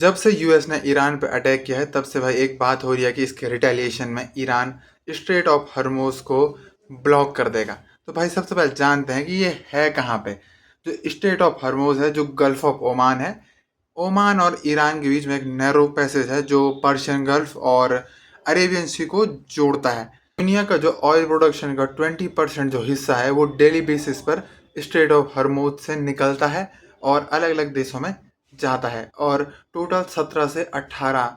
जब से यूएस ने ईरान पे अटैक किया है तब से भाई एक बात हो रही है कि इसके रिटेलिएशन में ईरान स्ट्रेट ऑफ हर्मुज को ब्लॉक कर देगा। तो भाई सबसे पहले जानते हैं कि ये है कहाँ पे। जो स्ट्रेट ऑफ हर्मुज है जो गल्फ ऑफ ओमान है, ओमान और ईरान के बीच में एक नैरो पैसेज है जो पर्शियन गल्फ और अरेबियन सी को जोड़ता है। दुनिया का जो ऑयल प्रोडक्शन का 20% जो हिस्सा है वो डेली बेसिस पर स्ट्रेट ऑफ हर्मुज से निकलता है और अलग अलग देशों में जाता है। और टोटल 17 से 18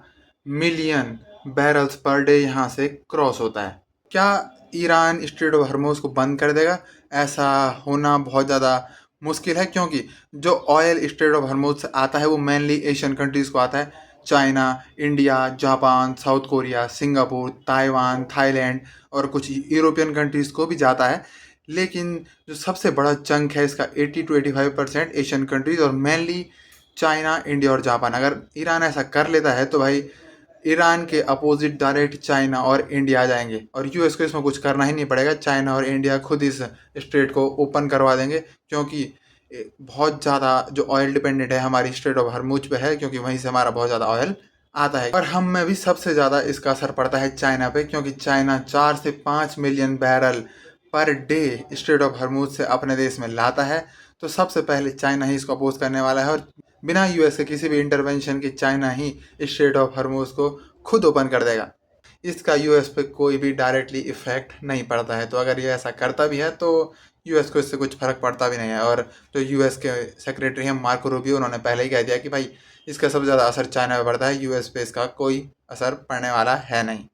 मिलियन बैरल्स पर डे यहाँ से क्रॉस होता है। क्या ईरान स्ट्रेट ऑफ हर्मुज को बंद कर देगा? ऐसा होना बहुत ज़्यादा मुश्किल है, क्योंकि जो ऑयल स्ट्रेट ऑफ हर्मुज से आता है वो मेनली एशियन कंट्रीज़ को आता है। China, India, Japan, south Korea, Singapore, Taiwan, Thailand और कुछ यूरोपियन कंट्रीज़ को भी जाता है। लेकिन जो सबसे बड़ा चंक है इसका 80 to 85% एशियन कंट्रीज़ और मेनली चाइना, इंडिया और जापान। अगर ईरान ऐसा कर लेता है तो भाई ईरान के अपोजिट डायरेक्ट चाइना और इंडिया आ जाएंगे और यूएस को इसमें कुछ करना ही नहीं पड़ेगा। चाइना और इंडिया खुद इस स्ट्रेट को ओपन करवा देंगे, क्योंकि बहुत ज़्यादा जो ऑयल डिपेंडेंट है हमारी स्ट्रेट ऑफ हर्मुज पे है, क्योंकि वहीं से हमारा बहुत ज़्यादा ऑयल आता है। और हम में भी सबसे ज़्यादा इसका असर पड़ता है चाइना पे, क्योंकि चाइना 4 से 5 million barrel per day strait of Hormuz से अपने देश में लाता है। तो सबसे पहले चाइना ही इसको अपोज करने वाला है और बिना यूएस के किसी भी इंटरवेंशन के चाइना ही स्ट्रेट ऑफ हर्मुज को खुद ओपन कर देगा। इसका यूएस पे कोई भी डायरेक्टली इफेक्ट नहीं पड़ता है। तो अगर ये ऐसा करता भी है तो यूएस को इससे कुछ फर्क पड़ता भी नहीं है। और जो यूएस के सेक्रेटरी हैं मार्को रूबियो, उन्होंने पहले ही कह दिया कि भाई इसका सबसे ज़्यादा असर चाइना पे पड़ता है, यूएस पे इसका कोई असर पड़ने वाला है नहीं।